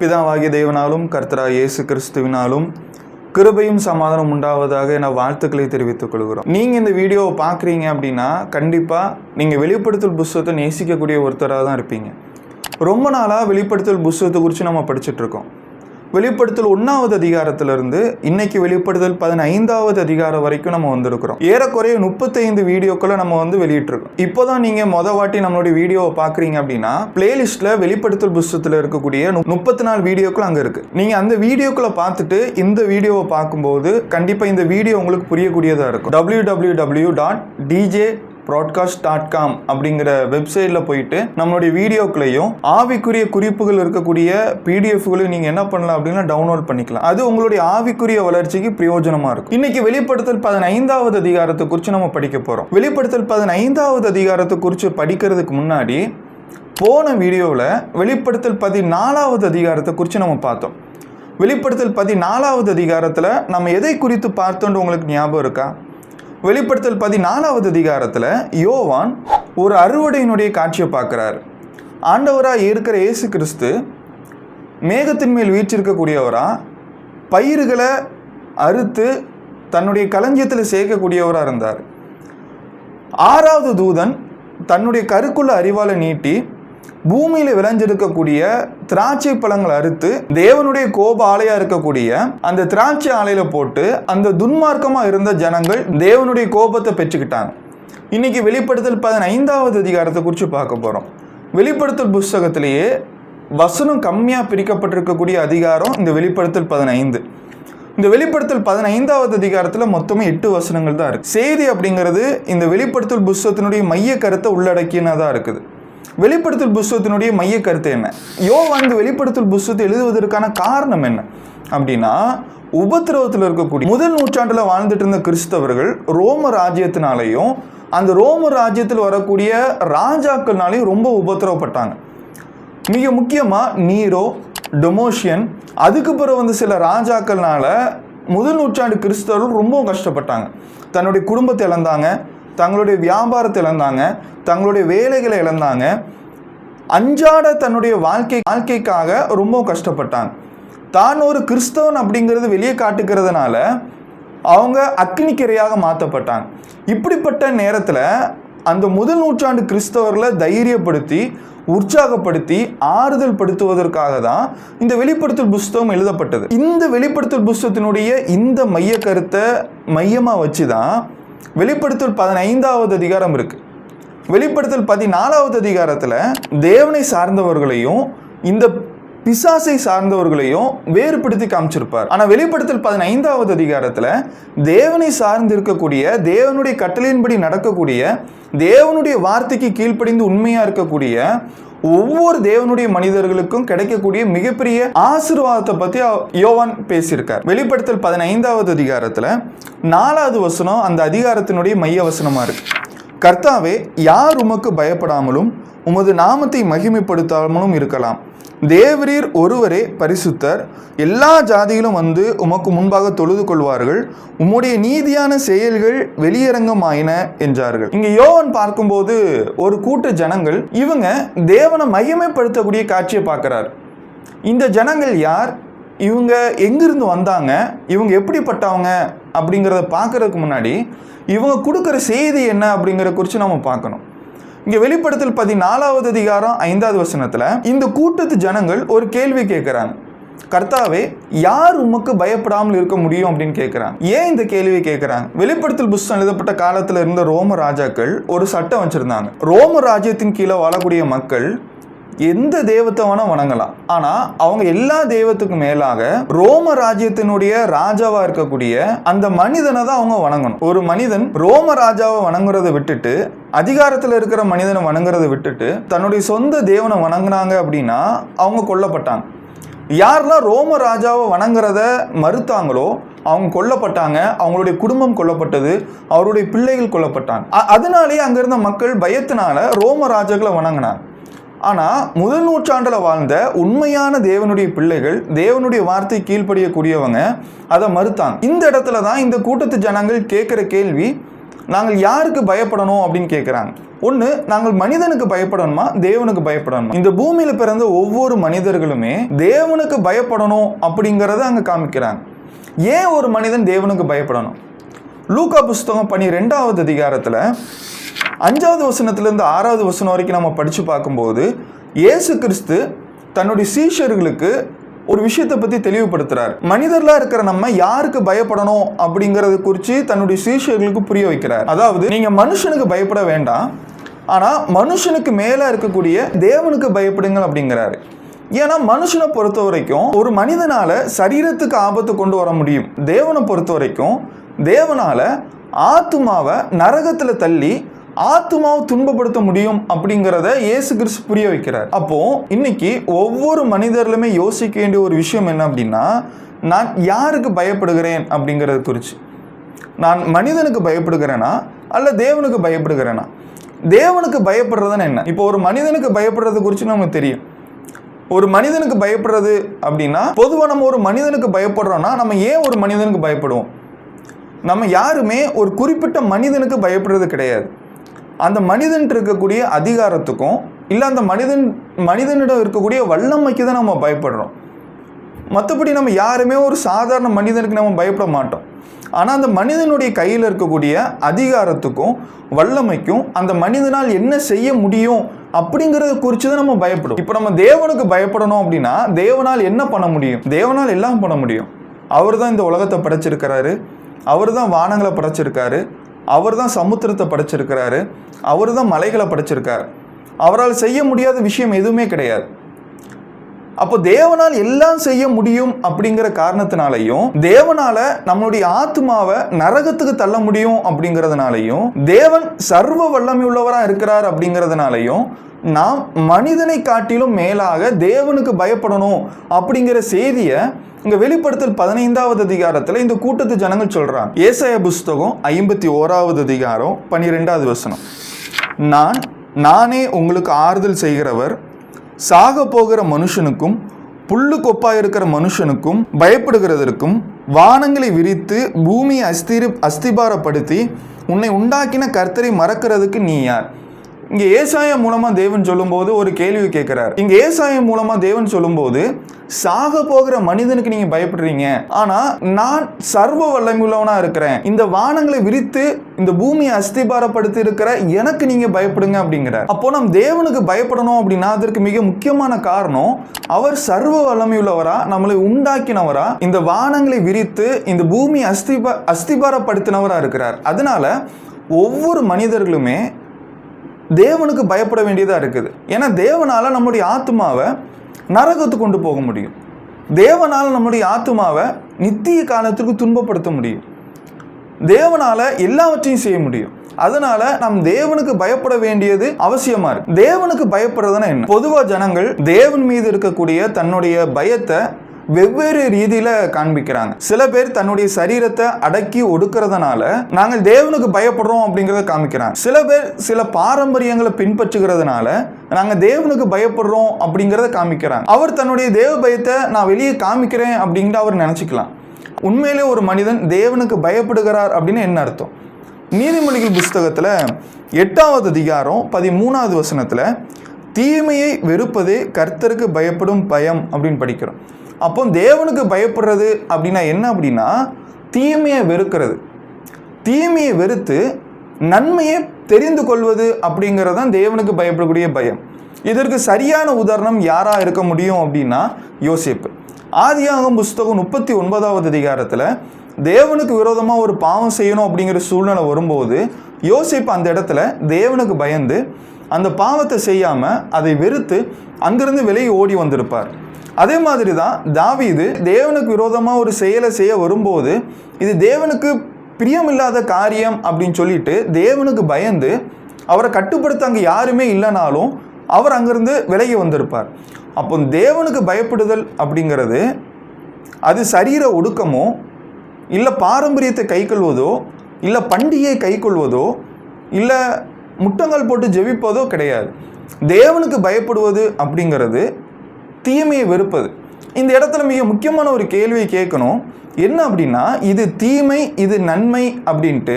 பிதாவாகிய தேவனாலும் கர்த்தராகிய இயேசு கிறிஸ்துவினாலும் கிருபையும் சமாதானம் உண்டாவதாக என வாழ்த்துக்களை தெரிவித்துக் கொள்கிறோம். நீங்கள் இந்த வீடியோவை பார்க்குறீங்க அப்படின்னா கண்டிப்பாக நீங்கள் வெளிப்படுத்தல் புஸ்தகத்தை நேசிக்கக்கூடிய ஒருத்தராக தான் இருப்பீங்க. ரொம்ப நாளாக வெளிப்படுத்தல் புஸ்தகத்தை குறித்து நம்ம படிச்சுட்ருக்கோம். வெளிப்படுத்தல் 1வது அதிகாரத்திலிருந்து இன்னைக்கு வெளிப்படுத்தல் 15வது அதிகாரம் வரைக்கும் நம்ம வந்திருக்கிறோம். ஏறக்குறைய 35 வீடியோக்களை நம்ம வெளியிட்டிருக்கோம். இப்போதான் நீங்கள் வாட்டி நம்மளுடைய வீடியோவை பார்க்குறீங்க அப்படின்னா பிளேலிஸ்ட்டில் வெளிப்படுத்தல் புஸ்தகத்தில் இருக்கக்கூடிய 34 வீடியோக்கள் அங்கே இருக்குது. நீங்கள் அந்த வீடியோக்களை பார்த்துட்டு இந்த வீடியோவை பார்க்கும்போது கண்டிப்பாக இந்த வீடியோ உங்களுக்கு புரியக்கூடியதாக இருக்கும். www.djbroadcast.com அப்படிங்கிற வெப்சைட்டில் போயிட்டு நம்மளுடைய வீடியோக்களையும் ஆவிக்குரிய குறிப்புகள் இருக்கக்கூடிய பிடிஎஃப்களையும் நீங்கள் என்ன பண்ணலாம் அப்படின்னா டவுன்லோட் பண்ணிக்கலாம். அது உங்களுடைய ஆவிக்குரிய வளர்ச்சிக்கு பிரயோஜனமாக இருக்கும். இன்னைக்கு வெளிப்படுத்தல் 15வது அதிகாரத்தை குறித்து நம்ம படிக்க போகிறோம். வெளிப்படுத்தல் 15வது அதிகாரத்தை குறித்து படிக்கிறதுக்கு முன்னாடி போன வீடியோவில் வெளிப்படுத்தல் 14வது அதிகாரத்தை குறித்து நம்ம பார்த்தோம். வெளிப்படுத்தல் 14வது அதிகாரத்தில் நம்ம எதை குறித்து பார்த்தோன்னு உங்களுக்கு ஞாபகம் இருக்கா? வெளிப்படுத்தல் 14வது அதிகாரத்தில் யோவான் ஒரு அறுவடையினுடைய காட்சியை பார்க்குறாரு. ஆண்டவராக இருக்கிற இயேசு கிறிஸ்து மேகத்தின் மேல் வீற்றிருக்கக்கூடியவரா, பயிர்களை அறுத்து தன்னுடைய களஞ்சியத்தில் சேர்க்கக்கூடியவராக இருந்தார். 6வது தூதன் தன்னுடைய கருக்குள்ள அறிவாலை நீட்டி பூமியில் விளைஞ்சிருக்கக்கூடிய திராட்சை பழங்களை அறுத்து தேவனுடைய கோப ஆலையா இருக்கக்கூடிய அந்த திராட்சை ஆலையில போட்டு அந்த துன்மார்க்கமாக இருந்த ஜனங்கள் தேவனுடைய கோபத்தை பெற்றுக்கிட்டாங்க. இன்னைக்கு வெளிப்படுத்தல் 15வது அதிகாரத்தை குறித்து பார்க்க போகிறோம். வெளிப்படுத்தல் புஸ்தகத்திலேயே வசனம் கம்மியாக பிரிக்கப்பட்டிருக்கக்கூடிய அதிகாரம் இந்த வெளிப்படுத்தல் 15. இந்த வெளிப்படுத்தல் 15வது அதிகாரத்தில் மொத்தமாக 8 வசனங்கள் தான் இருக்குது. செய்தி அப்படிங்கிறது இந்த வெளிப்படுத்தல் புஸ்தகத்தினுடைய மைய கருத்தை உள்ளடக்கியனதாக இருக்குது. வெளிப்படுத்தல் புஸ்தகத்தினுடைய மைய கருத்து என்ன? யோவான் வெளிப்படுத்தல் புஸ்தகத்தை எழுதுவதற்கான காரணம் என்ன அப்படின்னா, உபத்திரவத்தில் இருக்கக்கூடிய முதல் நூற்றாண்டில் வாழ்ந்துட்டு இருந்த கிறிஸ்தவர்கள் ரோம ராஜ்யத்தினாலையும் அந்த ரோம ராஜ்யத்தில் வரக்கூடிய ராஜாக்கள்னாலையும் ரொம்ப உபத்திரவப்பட்டாங்க. மிக முக்கியமாக நீரோ, டொமோஷியன், அதுக்கு பிறகு சில ராஜாக்கள்னால முதல் நூற்றாண்டு கிறிஸ்தவர்கள் ரொம்ப கஷ்டப்பட்டாங்க. தன்னுடைய குடும்பத்தை இழந்தாங்க, தங்களுடைய வியாபாரத்தை இழந்தாங்க, தங்களுடைய வேலைகளை இழந்தாங்க, அன்றாட தன்னுடைய வாழ்க்கைக்காக ரொம்ப கஷ்டப்பட்டாங்க. தான் ஒரு கிறிஸ்தவன் அப்படிங்கிறது வெளியே காட்டுக்கிறதுனால அவங்க அக்னிக்கிரையாக மாற்றப்பட்டாங்க. இப்படிப்பட்ட நேரத்தில் அந்த முதல் நூற்றாண்டு கிறிஸ்தவர்களை தைரியப்படுத்தி உற்சாகப்படுத்தி ஆறுதல் படுத்துவதற்காக தான் இந்த வெளிப்படுத்தல் புஸ்தகம் எழுதப்பட்டது. இந்த வெளிப்படுத்தல் புஸ்தகத்தினுடைய இந்த மைய கருத்தை மையமாக வச்சு தான் வெளிப்படுத்தல் 15வது அதிகாரம் இருக்கு. வெளிப்படுத்தல் 14வது அதிகாரத்தில் தேவனை சார்ந்தவர்களையும் இந்த பிசாசை சார்ந்தவர்களையும் வேறுபடுத்தி காமிச்சிருப்பார். ஆனால் வெளிப்படுத்தல் 15வது அதிகாரத்தில் தேவனை சார்ந்து இருக்கக்கூடிய, தேவனுடைய கட்டளையின்படி நடக்கக்கூடிய, தேவனுடைய வார்த்தைக்கு கீழ்ப்படிந்து உண்மையாக இருக்கக்கூடிய ஒவ்வொரு தேவனுடைய மனிதர்களுக்கும் கிடைக்கக்கூடிய மிகப்பெரிய ஆசீர்வாதத்தை பற்றி யோவான் பேசியிருக்கார். வெளிப்படுத்தல் 15வது அதிகாரத்தில் 4வது வசனம் அந்த அதிகாரத்தினுடைய மைய வசனமாக இருக்கு. கர்த்தாவே, யார் உமக்கு பயப்படாமலும் உமது நாமத்தை மகிமைப்படுத்தாமலும் இருக்கலாம்? தேவரீர் ஒருவரே பரிசுத்தர், எல்லா ஜாதிகளும் உமக்கு முன்பாக தொழுது கொள்வார்கள், உம்முடைய நீதியான செயல்கள் வெளியரங்கமாயின என்றார்கள். இங்க யோவான் பார்க்கும்போது ஒரு கூட்ட ஜனங்கள் இவங்க தேவனை மகிமைப்படுத்தக்கூடிய காட்சியை பார்க்கிறார். இந்த ஜனங்கள் யார், இவங்க எங்கிருந்து வந்தாங்க, இவங்க எப்படிப்பட்டவங்க அப்படிங்கிறத பார்க்கறதுக்கு முன்னாடி இவங்க கொடுக்குற செய்தி என்ன அப்படிங்கிற குறித்து நம்ம பார்க்கணும். இங்கே வெளிப்படுத்தல் 14வது அதிகாரம் 5வது வசனத்தில் இந்த கூட்டத்து ஜனங்கள் ஒரு கேள்வி கேட்குறாங்க. கர்த்தாவே, யார் உமக்கு பயப்படாமல் இருக்க முடியும் அப்படின்னு கேட்குறாங்க. ஏன் இந்த கேள்வி கேட்குறாங்க? வெளிப்படுத்தல் புஸ்தகம் எழுதப்பட்ட காலத்தில் இருந்த ரோம ராஜாக்கள் ஒரு சட்டம் வச்சுருந்தாங்க. ரோம ராஜ்யத்தின் கீழே வாழக்கூடிய மக்கள் எந்த தெய்வத்தை வேணால் வணங்கலாம், ஆனால் அவங்க எல்லா தெய்வத்துக்கும் மேலாக ரோம ராஜ்யத்தினுடைய ராஜாவா இருக்கக்கூடிய அந்த மனிதனை தான் அவங்க வணங்கணும். ஒரு மனிதன் ரோம ராஜாவை வணங்குறதை விட்டுட்டு, அதிகாரத்தில் இருக்கிற மனிதனை வணங்குறதை விட்டுட்டு தன்னுடைய சொந்த தேவனை வணங்கினாங்க அப்படின்னா அவங்க கொல்லப்பட்டாங்க. யாரெல்லாம் ரோம ராஜாவை வணங்குறத மறுத்தாங்களோ அவங்க கொல்லப்பட்டாங்க. அவங்களுடைய குடும்பம் கொல்லப்பட்டது, அவருடைய பிள்ளைகள் கொல்லப்பட்டாங்க. அதனாலேயே அங்கிருந்த மக்கள் பயத்தினால ரோம ராஜாக்களை வணங்கினாங்க. ஆனால் முதல் நூற்றாண்டில் வாழ்ந்த உண்மையான தேவனுடைய பிள்ளைகள், தேவனுடைய வார்த்தை கீழ்ப்படியக்கூடியவங்க அதை மறுத்தாங்க. இந்த இடத்துல தான் இந்த கூட்டத்து ஜனங்கள் கேட்குற கேள்வி, நாங்கள் யாருக்கு பயப்படணும் அப்படின்னு கேட்குறாங்க. ஒன்று, நாங்கள் மனிதனுக்கு பயப்படணுமா தேவனுக்கு பயப்படணுமா? இந்த பூமியில் பிறந்த ஒவ்வொரு மனிதர்களுமே தேவனுக்கு பயப்படணும் அப்படிங்கிறத அங்கே காமிக்கிறாங்க. ஏன் ஒரு மனிதன் தேவனுக்கு பயப்படணும்? லூக்கா புஸ்தகம் 12வது அதிகாரத்தில் 5வது வசனத்திலிருந்து 6வது வசனம் வரைக்கும் நம்ம படித்து பார்க்கும்போது இயேசு கிறிஸ்து தன்னுடைய சீஷர்களுக்கு ஒரு விஷயத்தை பற்றி தெளிவுபடுத்துறார். மனிதர்களாக இருக்கிற நம்ம யாருக்கு பயப்படணும் அப்படிங்கிறத குறித்து தன்னுடைய சீஷர்களுக்கு புரிய வைக்கிறார். அதாவது, நீங்கள் மனுஷனுக்கு பயப்பட வேண்டாம், ஆனால் மனுஷனுக்கு மேலே இருக்கக்கூடிய தேவனுக்கு பயப்படுங்கள் அப்படிங்கிறாரு. ஏன்னா மனுஷனை பொறுத்த வரைக்கும் ஒரு மனிதனால சரீரத்துக்கு ஆபத்து கொண்டு வர முடியும். தேவனை பொறுத்த வரைக்கும் தேவனால ஆத்துமாவை நரகத்தில் தள்ளி ஆத்துமாவை துன்பப்படுத்த முடியும் அப்படிங்கிறத இயேசு கிறிஸ்து புரிய வைக்கிறார். அப்போ இன்னைக்கு ஒவ்வொரு மனிதர்களுமே யோசிக்க வேண்டிய ஒரு விஷயம் என்ன அப்படின்னா, நான் யாருக்கு பயப்படுகிறேன் அப்படிங்கிறது குறித்து. நான் மனிதனுக்கு பயப்படுகிறேனா அல்ல தேவனுக்கு பயப்படுகிறேனா? தேவனுக்கு பயப்படுறதுன்னு என்ன? இப்போ ஒரு மனிதனுக்கு பயப்படுறது குறித்து நமக்கு தெரியும். ஒரு மனிதனுக்கு பயப்படுறது அப்படின்னா, பொதுவாக நம்ம ஒரு மனிதனுக்கு பயப்படுறோம்னா நம்ம ஏன் ஒரு மனிதனுக்கு பயப்படுவோம்? நம்ம யாருமே ஒரு குறிப்பிட்ட மனிதனுக்கு பயப்படுறது கிடையாது. அந்த மனிதன் இருக்கக்கூடிய அதிகாரத்துக்கும் இல்லை அந்த மனிதனிடம் இருக்கக்கூடிய வல்லமைக்கு தான் நம்ம பயப்படுறோம். மற்றபடி நம்ம யாருமே ஒரு சாதாரண மனிதனுக்கு நம்ம பயப்பட மாட்டோம். ஆனால் அந்த மனிதனுடைய கையில் இருக்கக்கூடிய அதிகாரத்துக்கும் வல்லமைக்கும் அந்த மனிதனால் என்ன செய்ய முடியும் அப்படிங்கிறத குறித்து தான் நம்ம பயப்படும். இப்போ நம்ம தேவனுக்கு பயப்படணும் அப்படின்னா தேவனால் என்ன பண்ண முடியும்? தேவனால் எல்லாம் பண்ண முடியும். அவர் தான் இந்த உலகத்தை படைச்சிருக்கிறாரு, அவர் தான் வானங்களை படைச்சிருக்காரு, அவர் தான் சமுத்திரத்தை படைச்சிருக்கிறாரு, அவர் தான் மலைகளை படைச்சிருக்காரு. அவரால் செய்ய முடியாத விஷயம் எதுவுமே கிடையாது. அப்போ தேவனால் எல்லாம் செய்ய முடியும் அப்படிங்கிற காரணத்தினாலையும், தேவனால நம்மளுடைய ஆத்மாவை நரகத்துக்கு தள்ள முடியும் அப்படிங்கிறதுனாலையும், தேவன் சர்வ வல்லமை உள்ளவராக இருக்கிறார் அப்படிங்கிறதுனாலையும் நாம் மனிதனை காட்டிலும் மேலாக தேவனுக்கு பயப்படணும் அப்படிங்கிற செய்தியை இங்க வெளிப்படுத்தல் 15வது அதிகாரத்தில் இந்த கூட்டத்து ஜனங்கள் சொல்றாங்க. ஏசாயா புஸ்தகம் 51வது அதிகாரம் 12வது வசனம், நானே உங்களுக்கு ஆறுதல் செய்கிறவர், சாக போகிற மனுஷனுக்கும் புல்லு கொப்பாய் இருக்கிற மனுஷனுக்கும் பயப்படுகிறதற்கும் வானங்களை விரித்து பூமியை அஸ்திபாரப்படுத்தி உன்னை உண்டாக்கின கர்த்தரை மறக்கிறதுக்கு நீ யார்? இங்க ஏசாயா மூலமா தேவன் சொல்லும்போது ஒரு கேள்வி கேட்கிறார். இங்க ஏசாயா மூலமா தேவன் சொல்லும்போது, சாக போகிற மனிதனுக்கு நீங்க பயப்படுறீங்க, ஆனா நான் சர்வ வல்லமையுள்ளவனா இருக்கிறேன், இந்த வானங்களை விரித்து இந்த பூமியை அஸ்திபாரப்படுத்தி இருக்கிற எனக்கு நீங்க பயப்படுங்க அப்படிங்கிறார். அப்போ நம்ம தேவனுக்கு பயப்படணும் அப்படின்னா அதற்கு மிக முக்கியமான காரணம், அவர் சர்வ வல்லமையுள்ளவரா, நம்மளை உண்டாக்கினவரா, இந்த வானங்களை விரித்து இந்த பூமியை அஸ்திபாரப்படுத்தினவரா இருக்கிறார். அதனால ஒவ்வொரு மனிதர்களுமே தேவனுக்கு பயப்பட வேண்டியதாக இருக்குது. ஏன்னா தேவனால் நம்முடைய ஆத்மாவை நரகத்துக்கு கொண்டு போக முடியும். தேவனால் நம்முடைய ஆத்மாவை நித்திய காலத்திற்கு துன்பப்படுத்த முடியும். தேவனால் எல்லாவற்றையும் செய்ய முடியும். அதனால நாம் தேவனுக்கு பயப்பட வேண்டியது அவசியமா இருக்கு. தேவனுக்கு பயப்படுறதுன்னா என்ன? பொதுவாக ஜனங்கள் தேவன் மீது இருக்கக்கூடிய தன்னுடைய பயத்தை வெவ்வேறு ரீதியில காண்பிக்கிறாங்க. சில பேர் தன்னுடைய சரீரத்தை அடக்கி ஒடுக்கிறதுனால நாங்கள் தேவனுக்கு பயப்படுறோம் அப்படிங்கிறத காமிக்கிறாங்க. சில பேர் சில பாரம்பரியங்களை பின்பற்றுகிறதுனால நாங்கள் தேவனுக்கு பயப்படுறோம் அப்படிங்கிறத காமிக்கிறாங்க. அவர் தன்னுடைய தேவ பயத்தை நான் வெளியே காமிக்கிறேன் அப்படிங்கிற அவர் நினைச்சுக்கலாம். உண்மையிலே ஒரு மனிதன் தேவனுக்கு பயப்படுகிறார் அப்படின்னு என்ன அர்த்தம்? நீதிமொழிகள் புஸ்தகத்தில் 8வது அதிகாரம் 13வது வசனத்தில் தீமையை வெறுப்பதே கர்த்தருக்கு பயப்படும் பயம் அப்படின்னு படிக்கிறோம். அப்போ தேவனுக்கு பயப்படுறது அப்படின்னா என்ன அப்படின்னா தீமையை வெறுக்கிறது. தீமையை வெறுத்து நன்மையை தெரிந்து கொள்வது அப்படிங்கிறது தான் தேவனுக்கு பயப்படக்கூடிய பயம். இதற்கு சரியான உதாரணம் யாராக இருக்க முடியும் அப்படின்னா யோசேப்பு. ஆதியாகமம் புஸ்தகம் 39வது அதிகாரத்தில் தேவனுக்கு விரோதமாக ஒரு பாவம் செய்யணும் அப்படிங்கிற சூழ்நிலை வரும்போது யோசேப்பு அந்த இடத்துல தேவனுக்கு பயந்து அந்த பாவத்தை செய்யாமல் அதை வெறுத்து அங்கிருந்து விலகி ஓடி வந்திருப்பார். அதே மாதிரி தான் தாவீது தேவனுக்கு விரோதமாக ஒரு செயலை செய்ய வரும்போது இது தேவனுக்கு பிரியமில்லாத காரியம் அப்படின்னு சொல்லிட்டு தேவனுக்கு பயந்து அவரை கட்டுப்படுத்த அங்கே யாருமே இல்லைனாலும் அவர் அங்கிருந்து விலகி வந்திருப்பார். அப்போ தேவனுக்கு பயப்படுதல் அப்படிங்கிறது அது சரீர ஒடுக்கமோ இல்லை பாரம்பரியத்தை கைக்கொள்வதோ இல்லை பண்டிகையை கைக்கொள்வதோ இல்லை முட்டங்கள் போட்டு ஜெபிப்பதோ கிடையாது. தேவனுக்கு பயப்படுவது அப்படிங்கிறது தீமையை வெறுப்பது. இந்த இடத்துல மிக முக்கியமான ஒரு கேள்வியை கேட்கணும். என்ன அப்படின்னா, இது தீமை இது நன்மை அப்படின்ட்டு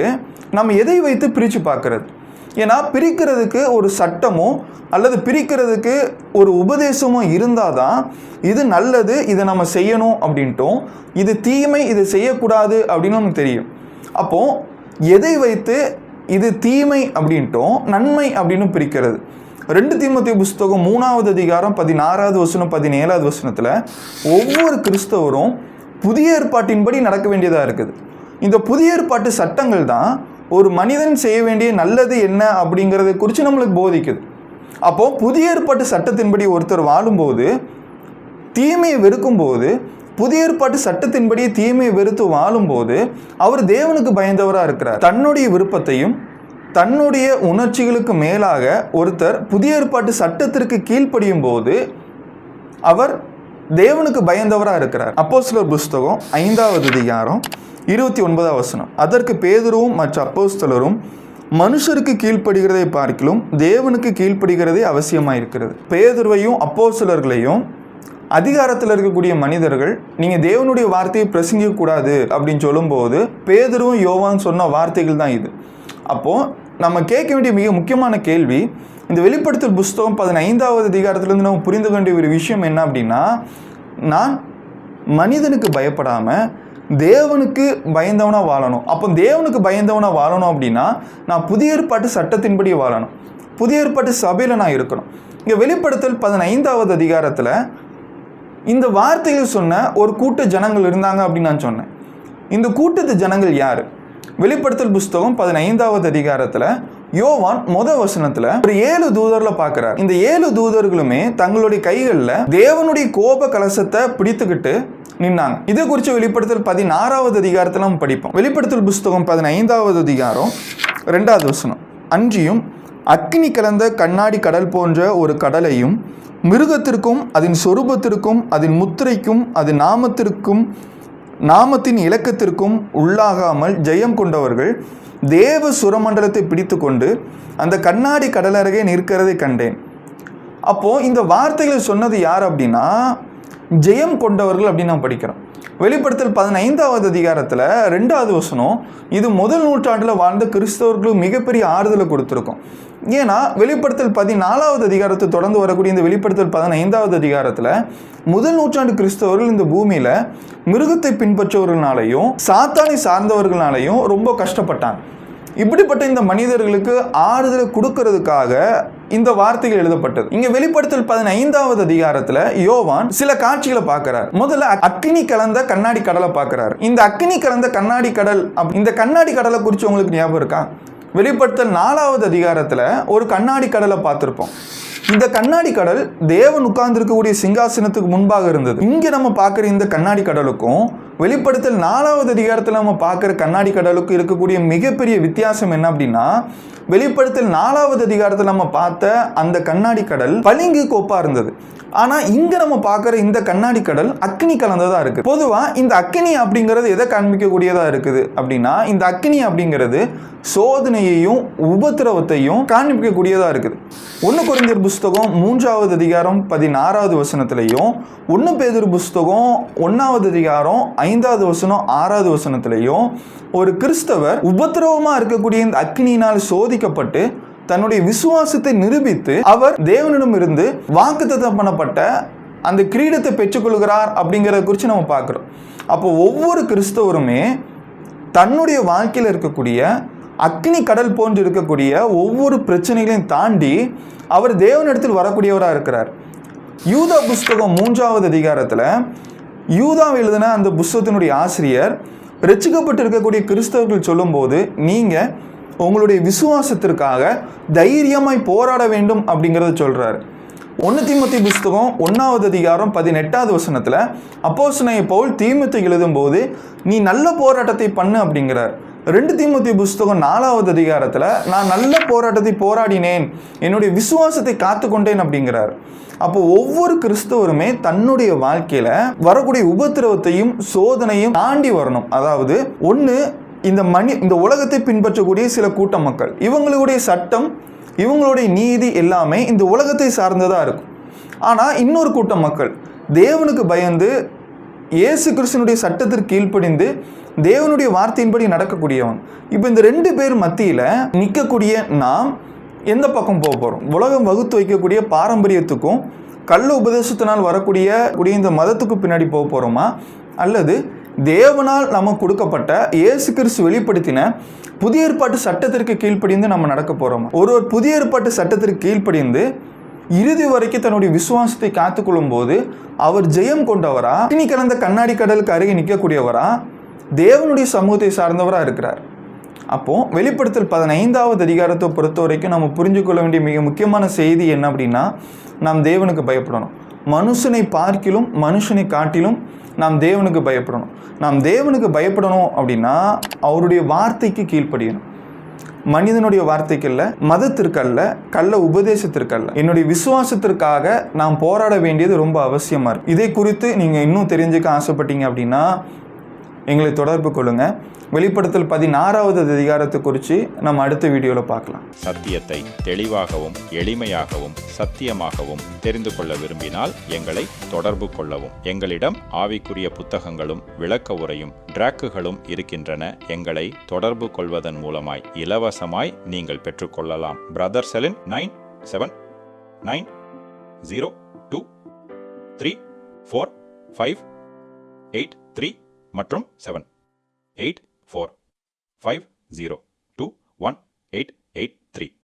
நம்ம எதை வைத்து பிரித்து பார்க்கறது? ஏன்னா பிரிக்கிறதுக்கு ஒரு சட்டமோ அல்லது பிரிக்கிறதுக்கு ஒரு உபதேசமோ இருந்தால் தான் இது நல்லது, இதை நம்ம செய்யணும் அப்படின்ட்டும், இது தீமை இதை செய்யக்கூடாது அப்படின்னு நமக்கு தெரியும். அப்போது எதை வைத்து இது தீமை அப்படின்ட்டும் நன்மை அப்படின்னு பிரிக்கிறது? 2 தீமோத்தேயு புஸ்தகம் 3வது அதிகாரம் 16வது வசனம் 17வது வசனத்தில் ஒவ்வொரு கிறிஸ்தவரும் புதிய ஏற்பாட்டின்படி நடக்க வேண்டியதாக இருக்குது. இந்த புதிய ஏற்பாட்டு சட்டங்கள் தான் ஒரு மனிதன் செய்ய வேண்டிய நல்லது என்ன அப்படிங்கிறத குறித்து நம்மளுக்கு போதிக்குது. அப்போது புதிய ஏற்பாட்டு சட்டத்தின்படி ஒருத்தர் வாழும்போது, தீமையை வெறுக்கும்போது, புதிய ஏற்பாட்டு சட்டத்தின்படி தீமையை வெறுத்து வாழும்போது அவர் தேவனுக்கு பயந்தவராக இருக்கிறார். தன்னுடைய விருப்பத்தையும் தன்னுடைய உணர்ச்சிகளுக்கு மேலாக ஒருத்தர் புதிய ஏற்பாட்டு சட்டத்திற்கு கீழ்ப்படியும் போது அவர் தேவனுக்கு பயந்தவராக இருக்கிறார். அப்போஸ்தலர் புஸ்தகம் 5வது அதிகாரம் 29வது வசனம். அதற்கு பேதுருவும் மற்ற அப்போஸ்தலரும், மனுஷருக்கு கீழ்ப்படுகிறதை பார்க்கிலும் தேவனுக்கு கீழ்ப்படுகிறதே அவசியமாக இருக்கிறது. பேதுருவையும் அப்போஸ்தலர்களையும் அதிகாரத்தில் இருக்கக்கூடிய மனிதர்கள் நீங்கள் தேவனுடைய வார்த்தையை பிரசங்கிக்கக்கூடாது அப்படின்னு சொல்லும்போது பேதுருவும் யோவான் சொன்ன வார்த்தைகள் தான் இது. அப்போது நம்ம கேட்க வேண்டிய மிக முக்கியமான கேள்வி, இந்த வெளிப்படுத்தல் புஸ்தகம் 15வது அதிகாரத்திலேருந்து நம்ம புரிந்து கொண்ட ஒரு விஷயம் என்ன அப்படின்னா, நான் மனிதனுக்கு பயப்படாமல் தேவனுக்கு பயந்தவனாக வாழணும். அப்போ தேவனுக்கு பயந்தவனாக வாழணும் அப்படின்னா நான் புதிய ஏற்பாட்டு சட்டத்தின்படி வாழணும், புதிய ஏற்பாட்டு சபையில் நான் இருக்கணும். இங்கே வெளிப்படுத்தல் 15வது அதிகாரத்தில் இந்த வார்த்தைகள் சொன்ன ஒரு கூட்ட ஜனங்கள் இருந்தாங்க அப்படின்னு நான் சொன்னேன். இந்த கூட்டத்து ஜனங்கள் யார்? வெளிப்படுத்தல் புஸ்தகம் 15வது அதிகாரத்தில் யோவான் வசனத்தில் ஒரு 7 தூதர்களை பார்க்கிறார். இந்த 7 தூதர்களுமே தங்களுடைய கைகளில் தேவனுடைய கோப கலசத்தை பிடித்துக்கிட்டு நின்னாங்க. இதை குறித்து வெளிப்படுத்தல் 16வது அதிகாரத்தில் நம்ம படிப்போம். வெளிப்படுத்தல் புஸ்தகம் 15வது அதிகாரம் 2வது வசனம். அன்றியும் அக்கினி கலந்த கண்ணாடி கடல் போன்ற ஒரு கடலையும் மிருகத்திற்கும் அதன் சொரூபத்திற்கும் அதன் முத்திரைக்கும் அதன் நாமத்தின் இலக்கத்திற்கும் உள்ளாகாமல் ஜெயம் கொண்டவர்கள் தேவ சுரமண்டலத்தை பிடித்து கொண்டு அந்த கண்ணாடி கடலருகே நிற்கிறதை கண்டேன். அப்போது இந்த வார்த்தைகள் சொன்னது யார் அப்படின்னா ஜெயம் கொண்டவர்கள் அப்படின்னு நம்ம படிக்கிறோம். வெளிப்படுத்தல் 15வது அதிகாரத்தில் 2வது வசனம் இது முதல் நூற்றாண்டில் வாழ்ந்த கிறிஸ்தவர்களுக்கு மிகப்பெரிய ஆறுதலை கொடுத்துருக்கும். ஏன்னா வெளிப்படுத்தல் 14வது அதிகாரத்தை தொடர்ந்து வரக்கூடிய இந்த வெளிப்படுத்தல் 15வது அதிகாரத்தில் முதல் நூற்றாண்டு கிறிஸ்தவர்கள் இந்த பூமியில் மிருகத்தை பின்பற்றவர்களாலையும் சாத்தானை சார்ந்தவர்களாலையும் ரொம்ப கஷ்டப்பட்டாங்க. இப்படிப்பட்ட இந்த மனிதர்களுக்கு ஆறுதலை கொடுக்கறதுக்காக இந்த வார்த்தைகள் எழுதப்பட்டது. இங்க வெளிப்படுத்தல் 15வது அதிகாரத்துல யோவான் சில காட்சிகளை பார்க்கிறார். முதல்ல அக்கினி கலந்த கண்ணாடி கடலை பார்க்கிறார். இந்த அக்கினி கலந்த கண்ணாடி கடல், இந்த கண்ணாடி கடலை குறித்து உங்களுக்கு ஞாபகம் இருக்கா? வெளிப்படுத்தல் 4வது அதிகாரத்துல ஒரு கண்ணாடி கடலை பார்த்திருப்போம். இந்த கண்ணாடி கடல் தேவன் உட்கார்ந்திருக்கக்கூடிய சிங்காசனத்துக்கு முன்பாக இருந்தது. இங்க நம்ம பார்க்குற இந்த கண்ணாடி கடலுக்கும் வெளிப்படுத்தல் 4வது அதிகாரத்தில் நம்ம பார்க்குற கண்ணாடி கடலுக்கும் இருக்கக்கூடிய மிகப்பெரிய வித்தியாசம் என்ன அப்படின்னா, வெளிப்படுத்தல் 4வது அதிகாரத்தில் நம்ம பார்த்த அந்த கண்ணாடி கடல் பளிங்கு கோப்பா இருந்தது. ஆனால் இங்கே நம்ம பார்க்குற இந்த கண்ணாடி கடல் அக்கினி கலந்ததாக இருக்குது. பொதுவாக இந்த அக்கினி அப்படிங்கிறது எதை காண்பிக்கக்கூடியதாக இருக்குது அப்படின்னா, இந்த அக்கினி அப்படிங்கிறது சோதனையையும் உபத்திரவத்தையும் காண்பிக்கக்கூடியதாக இருக்குது. 1 கொரிந்தியர் புஸ்தகம் 3வது அதிகாரம் 16வது வசனத்திலையும் 1 பேதுரு புஸ்தகம் 1வது அதிகாரம் 5வது வசனம் 6வது வசனத்திலையும் ஒரு கிறிஸ்தவர் உபத்திரவமாக இருக்கக்கூடிய இந்த அக்கினியினால் சோதிக்கப்பட்டு தன்னுடைய விசுவாசத்தை நிரூபித்து அவர் தேவனிடம் இருந்து வாக்குத்தத்தம் பண்ணப்பட்ட அந்த கிரீடத்தை பெற்றுக்கொள்கிறார் அப்படிங்கிறத குறித்து நம்ம பார்க்குறோம். அப்போ ஒவ்வொரு கிறிஸ்தவருமே தன்னுடைய வாழ்க்கையில் இருக்கக்கூடிய அக்னி கடல் போன்று இருக்கக்கூடிய ஒவ்வொரு பிரச்சனைகளையும் தாண்டி அவர் தேவனிடத்தில் வரக்கூடியவராக இருக்கிறார். யூதா புஸ்தகம் 3வது அதிகாரத்தில் யூதா எழுதின அந்த புஸ்தகத்தினுடைய ஆசிரியர் ரட்சிக்கப்பட்டு இருக்கக்கூடிய கிறிஸ்தவர்கள் சொல்லும்போது நீங்கள் உங்களுடைய விசுவாசத்திற்காக தைரியமாய் போராட வேண்டும் அப்படிங்கிறத சொல்கிறார். 1 தீமோத்தேயு புஸ்தகம் 1வது அதிகாரம் 18வது வசனத்தில் அப்போஸ்தலனாகிய பவுல் தீமோத்தேயுக்கு எழுதும்போது நீ நல்ல போராட்டத்தை பண்ணு அப்படிங்கிறார். 2 தீமோத்தேயு புஸ்தகம் 4வது அதிகாரத்தில் நான் நல்ல போராட்டத்தை போராடினேன், என்னுடைய விசுவாசத்தை காத்துக்கொண்டேன் அப்படிங்கிறார். அப்போ ஒவ்வொரு கிறிஸ்தவருமே தன்னுடைய வாழ்க்கையில் வரக்கூடிய உபத்திரவத்தையும் சோதனையும் தாண்டி வரணும். அதாவது ஒன்று இந்த உலகத்தை பின்பற்றக்கூடிய சில கூட்ட மக்கள், இவங்களுடைய சட்டம் இவங்களுடைய நீதி எல்லாமே இந்த உலகத்தை சார்ந்ததாக இருக்கும். ஆனால் இன்னொரு கூட்ட மக்கள் தேவனுக்கு பயந்து இயேசு கிறிஸ்துனுடைய சட்டத்திற்கு கீழ்ப்படிந்து தேவனுடைய வார்த்தையின்படி நடக்கக்கூடியவன். இப்போ இந்த 2 பேர் மத்தியில் நிற்கக்கூடிய நாம் எந்த பக்கம் போக போகிறோம்? உலகம் வகுத்து வைக்கக்கூடிய பாரம்பரியத்துக்கும் கள்ள உபதேசத்தினால் வரக்கூடிய இந்த மதத்துக்கு பின்னாடி போக போகிறோமா, அல்லது தேவனால் நமக்கு கொடுக்கப்பட்ட இயேசு கிறிஸ்து வெளிப்படுத்தின புதிய ஏற்பாட்டு சட்டத்திற்கு கீழ்ப்படிந்து நம்ம நடக்க போகிறோமா? ஒருவர் புதிய ஏற்பாட்டு சட்டத்திற்கு கீழ்ப்படிந்து இறுதி வரைக்கும் தன்னுடைய விசுவாசத்தை காத்துக்கொள்ளும் போது அவர் ஜெயம் கொண்டவரா, இனி கலந்த கண்ணாடி கடலுக்கு அருகே நிற்கக்கூடியவரா, தேவனுடைய சமூகத்தை சார்ந்தவராக இருக்கிறார். அப்போ வெளிப்படுத்தல் 15வது அதிகாரத்தை பொறுத்த வரைக்கும் நம்ம புரிஞ்சு கொள்ள வேண்டிய மிக முக்கியமான செய்தி என்ன அப்படின்னா, நாம் தேவனுக்கு பயப்படணும். மனுஷனை பார்க்கிலும் மனுஷனை காட்டிலும் நாம் தேவனுக்கு பயப்படணும். நாம் தேவனுக்கு பயப்படணும் அப்படின்னா அவருடைய வார்த்தைக்கு கீழ்ப்படியணும். மனிதனுடைய வார்த்தைக்கல்ல, மதத்திற்கல்ல, கள்ள உபதேசத்திற்கல்ல, என்னுடைய விசுவாசத்திற்காக நாம் போராட வேண்டியது ரொம்ப அவசியமாக இருக்கு. இதை குறித்து நீங்கள் இன்னும் தெரிஞ்சுக்க ஆசைப்பட்டீங்க அப்படின்னா எங்களை தொடர்பு கொள்ளுங்க. வெளிப்படுத்தல் 16வது அதிகாரத்தை குறித்து நம்ம அடுத்த வீடியோவில் பார்க்கலாம். சத்தியத்தை தெளிவாகவும் எளிமையாகவும் சத்தியமாகவும் தெரிந்து கொள்ள விரும்பினால் எங்களை தொடர்பு கொள்ளவும். எங்களிடம் ஆவிக்குரிய புத்தகங்களும் விளக்க உரையும் டிராக்குகளும் இருக்கின்றன. எங்களை தொடர்பு கொள்வதன் மூலமாய் இலவசமாய் நீங்கள் பெற்றுக்கொள்ளலாம். பிரதர் செலின் 9790234583 மற்றும் 78450218883.